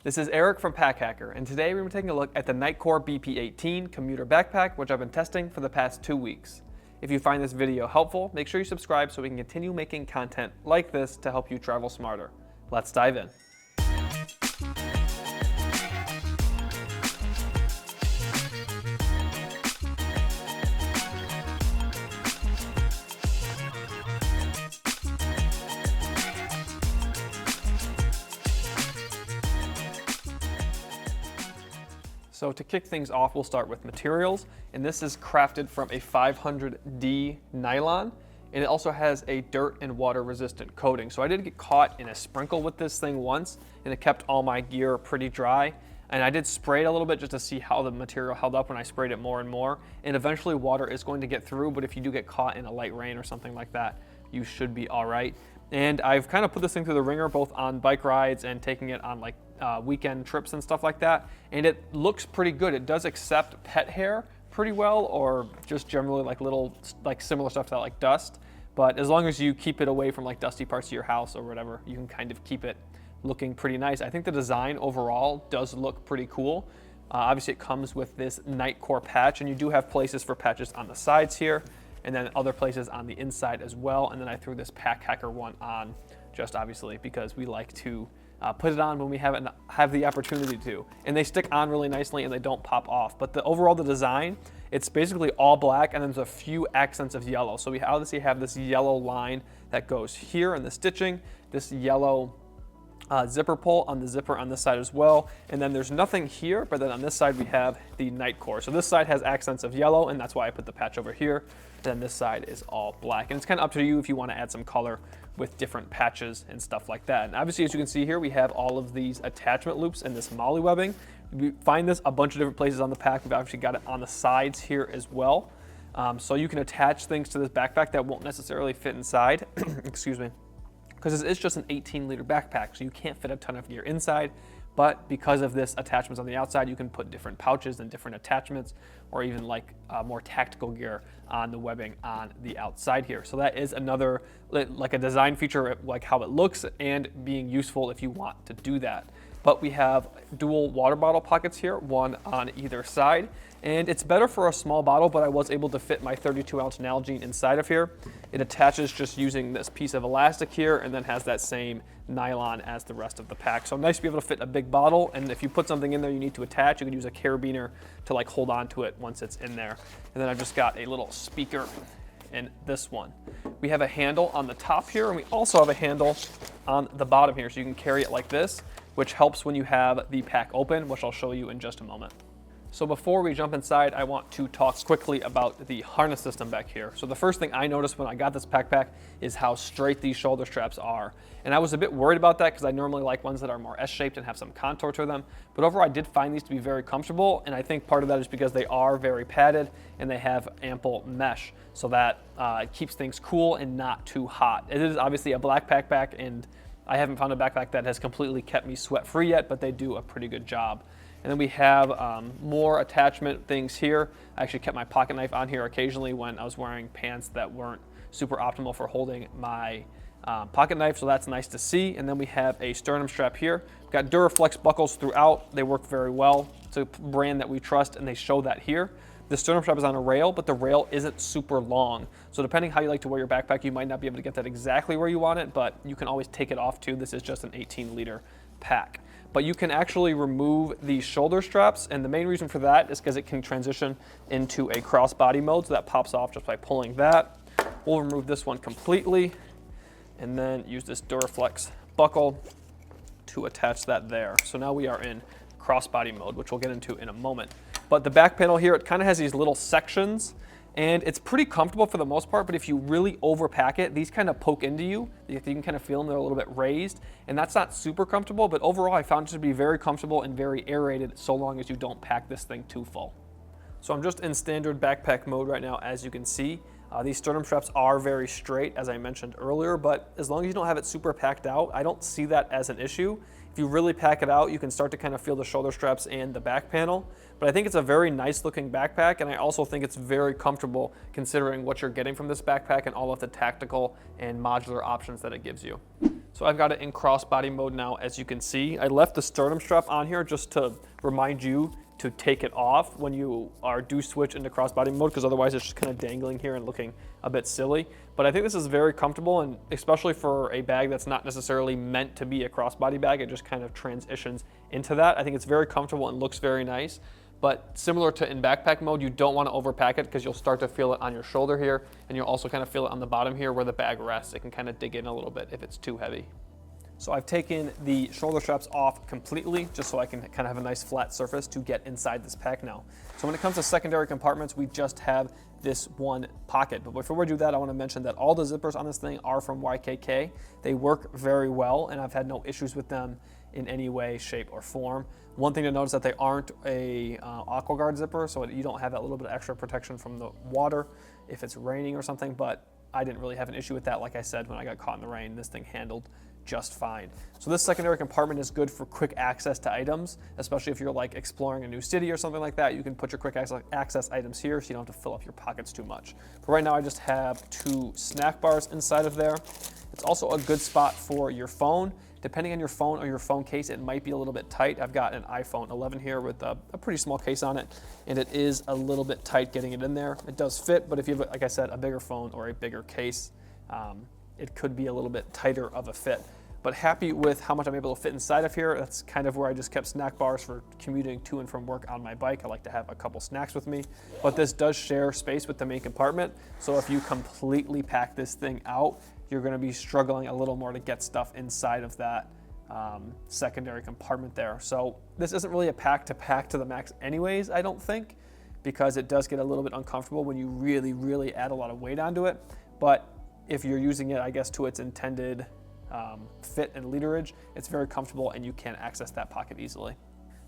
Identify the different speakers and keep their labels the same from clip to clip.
Speaker 1: This is Eric from Pack Hacker, and today we're taking a look at the NITECORE BP18 Commuter Backpack, which I've been testing for the past 2 weeks. If you find this video helpful, make sure you subscribe so we can continue making content like this to help you travel smarter. Let's dive in. So to kick things off, we'll start with materials, and this is crafted from a 500D nylon, and it also has a dirt and water resistant coating. So I did get caught in a sprinkle with this thing once, and it kept all my gear pretty dry. And I did spray it a little bit just to see how the material held up when I sprayed it more and more. And eventually water is going to get through, but if you do get caught in a light rain or something like that, you should be all right. And I've kind of put this thing through the ringer, both on bike rides and taking it on like weekend trips and stuff like that. And it looks pretty good. It does accept pet hair pretty well, or just generally like little, like similar stuff to that, like dust. But as long as you keep it away from like dusty parts of your house or whatever, you can kind of keep it looking pretty nice. I think the design overall does look pretty cool. Obviously it comes with this NITECORE patch, and you do have places for patches on the sides here, and then other places on the inside as well. And then I threw this Pack Hacker one on, just obviously because we like to put it on when we have the opportunity to. And they stick on really nicely and they don't pop off. But overall the design, it's basically all black and then there's a few accents of yellow. So we obviously have this yellow line that goes here in the stitching, this yellow zipper pull on the zipper on this side as well. And then there's nothing here, but then on this side we have the NITECORE. So this side has accents of yellow, and that's why I put the patch over here. Then this side is all black. And it's kind of up to you if you want to add some color with different patches and stuff like that. And obviously, as you can see here, we have all of these attachment loops and this molly webbing. We find this a bunch of different places on the pack. We've actually got it on the sides here as well. So you can attach things to this backpack that won't necessarily fit inside, excuse me, because this is just an 18-liter backpack, so you can't fit a ton of gear inside. But because of this attachments on the outside, you can put different pouches and different attachments, or even like more tactical gear on the webbing on the outside here. So that is another, like a design feature, like how it looks and being useful if you want to do that. But we have dual water bottle pockets here, one on either side. And it's better for a small bottle, but I was able to fit my 32-ounce Nalgene inside of here. It attaches just using this piece of elastic here, and then has that same nylon as the rest of the pack. So nice to be able to fit a big bottle, and if you put something in there you need to attach, you can use a carabiner to like hold on to it once it's in there. And then I've just got a little speaker in this one. We have a handle on the top here, and we also have a handle on the bottom here, so you can carry it like this, which helps when you have the pack open, which I'll show you in just a moment. So before we jump inside, I want to talk quickly about the harness system back here. So the first thing I noticed when I got this backpack is how straight these shoulder straps are. And I was a bit worried about that because I normally like ones that are more S-shaped and have some contour to them. But overall, I did find these to be very comfortable. And I think part of that is because they are very padded and they have ample mesh. So that it keeps things cool and not too hot. It is obviously a black backpack, and I haven't found a backpack that has completely kept me sweat free yet, but they do a pretty good job. And then we have more attachment things here. I actually kept my pocket knife on here occasionally when I was wearing pants that weren't super optimal for holding my pocket knife, so that's nice to see. And then we have a sternum strap here. We've got Duraflex buckles throughout. They work very well. It's a brand that we trust, and they show that here. The sternum strap is on a rail, but the rail isn't super long. So depending how you like to wear your backpack, you might not be able to get that exactly where you want it, but you can always take it off too. This is just an 18-liter pack. But you can actually remove the shoulder straps, and the main reason for that is because it can transition into a crossbody mode, so that pops off just by pulling that. We'll remove this one completely, and then use this Duraflex buckle to attach that there. So now we are in crossbody mode, which we'll get into in a moment. But the back panel here, it kind of has these little sections, and it's pretty comfortable for the most part, but if you really overpack it, these kind of poke into you. You can kind of feel them, they're a little bit raised, and that's not super comfortable, but overall I found it to be very comfortable and very aerated so long as you don't pack this thing too full. So I'm just in standard backpack mode right now, as you can see. These sternum straps are very straight, as I mentioned earlier, but as long as you don't have it super packed out, I don't see that as an issue. If you really pack it out, you can start to kind of feel the shoulder straps and the back panel. But I think it's a very nice looking backpack, and I also think it's very comfortable considering what you're getting from this backpack and all of the tactical and modular options that it gives you. So I've got it in crossbody mode now, as you can see. I left the sternum strap on here just to remind you to take it off when you do switch into crossbody mode, because otherwise it's just kind of dangling here and looking a bit silly. But I think this is very comfortable, and especially for a bag that's not necessarily meant to be a crossbody bag, it just kind of transitions into that. I think it's very comfortable and looks very nice. But similar to in backpack mode, you don't want to overpack it because you'll start to feel it on your shoulder here, and you'll also kind of feel it on the bottom here where the bag rests. It can kind of dig in a little bit if it's too heavy. So I've taken the shoulder straps off completely just so I can kind of have a nice flat surface to get inside this pack now. So when it comes to secondary compartments, we just have this one pocket. But before we do that, I want to mention that all the zippers on this thing are from YKK. They work very well, and I've had no issues with them in any way, shape, or form. One thing to notice that they aren't a AquaGuard zipper, so you don't have that little bit of extra protection from the water if it's raining or something, but I didn't really have an issue with that. Like I said, when I got caught in the rain, this thing handled just fine. So this secondary compartment is good for quick access to items, especially if you're like exploring a new city or something like that. You can put your quick access items here so you don't have to fill up your pockets too much. But right now I just have 2 snack bars inside of there. It's also a good spot for your phone. Depending on your phone or your phone case, it might be a little bit tight. I've got an iPhone 11 here with a pretty small case on it, and it is a little bit tight getting it in there. It does fit, but if you have, like I said, a bigger phone or a bigger case, it could be a little bit tighter of a fit. But happy with how much I'm able to fit inside of here. That's kind of where I just kept snack bars for commuting to and from work on my bike. I like to have a couple snacks with me, but this does share space with the main compartment. So if you completely pack this thing out, you're going to be struggling a little more to get stuff inside of that secondary compartment there. So this isn't really a pack to the max anyways, I don't think, because it does get a little bit uncomfortable when you really add a lot of weight onto it. But if you're using it, I guess, to its intended fit and literage, it's very comfortable and you can access that pocket easily.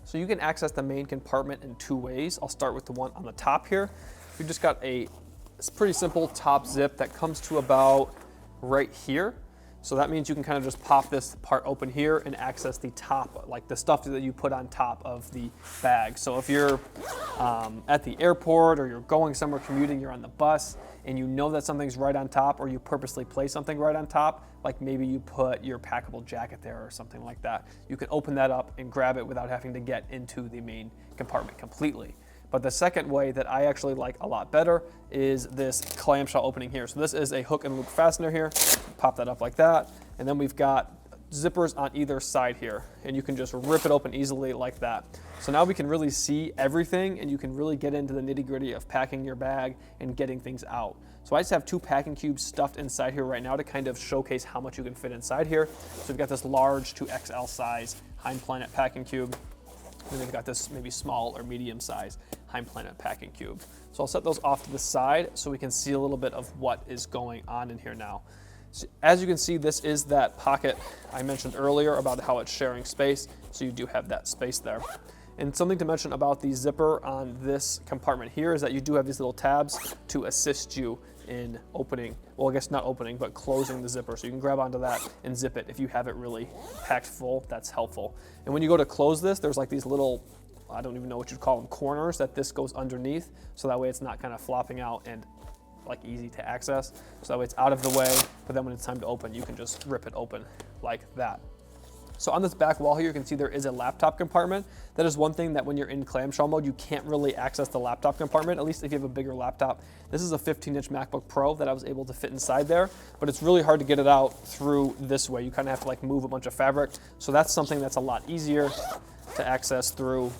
Speaker 1: So you can access the main compartment in 2 ways. I'll start with the one on the top here. We've just got it's pretty simple top zip that comes to about right here. So that means you can kind of just pop this part open here and access the top, like the stuff that you put on top of the bag. So if you're at the airport or you're going somewhere commuting, you're on the bus, and you know that something's right on top, or you purposely place something right on top, like maybe you put your packable jacket there or something like that, you can open that up and grab it without having to get into the main compartment completely. But the second way that I actually like a lot better is this clamshell opening here. So this is a hook and loop fastener here. Pop that up like that. And then we've got zippers on either side here, and you can just rip it open easily like that. So now we can really see everything, and you can really get into the nitty-gritty of packing your bag and getting things out. So I just have 2 packing cubes stuffed inside here right now to kind of showcase how much you can fit inside here. So we've got this large to XL size Hind Planet packing cube. And then we've got this maybe small or medium size Hind Planet packing cube. So I'll set those off to the side so we can see a little bit of what is going on in here now. So as you can see, this is that pocket I mentioned earlier about how it's sharing space. So you do have that space there. And something to mention about the zipper on this compartment here is that you do have these little tabs to assist you in opening, well, I guess not opening, but closing the zipper. So you can grab onto that and zip it if you have it really packed full. That's helpful. And when you go to close this, there's like these little, I don't even know what you'd call them, corners that this goes underneath. So that way it's not kind of flopping out and like easy to access. So that way it's out of the way, but then when it's time to open, you can just rip it open like that. So on this back wall here, you can see there is a laptop compartment. That is one thing that when you're in clamshell mode, you can't really access the laptop compartment, at least if you have a bigger laptop. This is a 15-inch MacBook Pro that I was able to fit inside there, but it's really hard to get it out through this way. You kind of have to like move a bunch of fabric. So that's something that's a lot easier to access through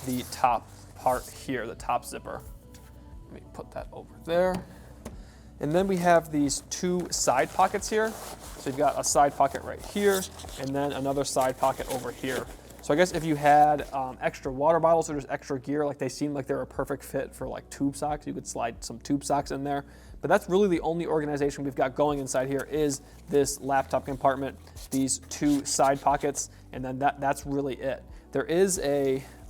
Speaker 1: the top part here, the top zipper. Let me put that over there. And then we have these 2 side pockets here. So you've got a side pocket right here, and then another side pocket over here. So I guess if you had extra water bottles or just extra gear, like they seem like they're a perfect fit for like tube socks, you could slide some tube socks in there. But that's really the only organization we've got going inside here is this laptop compartment, these 2 side pockets, and then that's really it. There is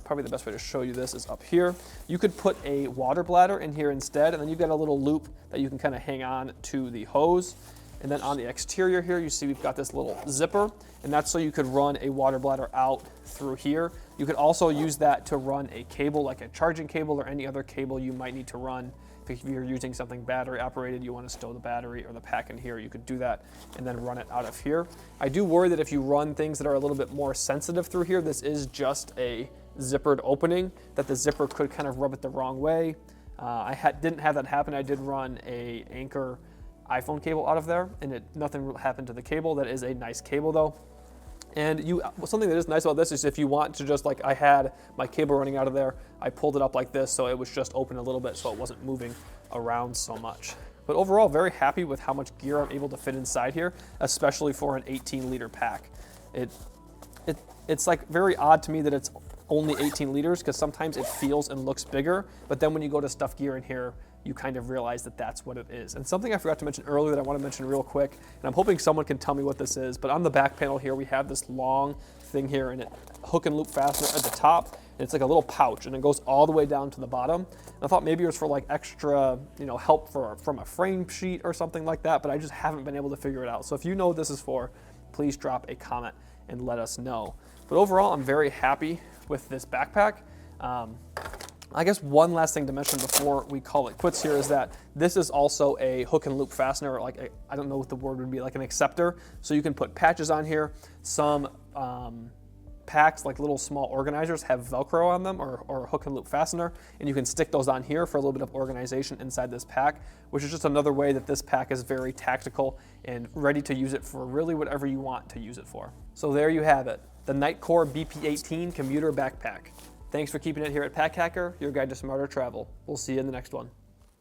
Speaker 1: probably the best way to show you this is up here. You could put a water bladder in here instead, and then you've got a little loop that you can kind of hang on to the hose. And then on the exterior here, you see we've got this little zipper, and that's so you could run a water bladder out through here. You could also use that to run a cable, like a charging cable or any other cable you might need to run If you're using something battery operated, you want to stow the battery or the pack in here, you could do that and then run it out of here. I do worry that if you run things that are a little bit more sensitive through here, this is just a zippered opening, that the zipper could kind of rub it the wrong way. Didn't have that happen. I did run a Anchor iPhone cable out of there, and nothing happened to the cable. That is a nice cable though. And something that is nice about this is if you want to just, like I had my cable running out of there, I pulled it up like this so it was just open a little bit so it wasn't moving around so much. But overall, very happy with how much gear I'm able to fit inside here, especially for an 18-liter pack. It's like very odd to me that it's only 18 liters because sometimes it feels and looks bigger, but then when you go to stuff gear in here, you kind of realize that that's what it is. And something I forgot to mention earlier that I want to mention real quick, and I'm hoping someone can tell me what this is, but on the back panel here, we have this long thing here, and it hook and loop fastener at the top, and it's like a little pouch, and it goes all the way down to the bottom. And I thought maybe it was for like extra, help from a frame sheet or something like that, but I just haven't been able to figure it out. So if you know what this is for, please drop a comment and let us know. But overall, I'm very happy with this backpack. I guess one last thing to mention before we call it quits here is that this is also a hook and loop fastener, I don't know what the word would be, like an acceptor. So you can put patches on here. Some packs, like little small organizers, have Velcro on them or hook and loop fastener, and you can stick those on here for a little bit of organization inside this pack, which is just another way that this pack is very tactical and ready to use it for really whatever you want to use it for. So there you have it, the NITECORE BP18 Commuter Backpack. Thanks for keeping it here at Pack Hacker, your guide to smarter travel. We'll see you in the next one.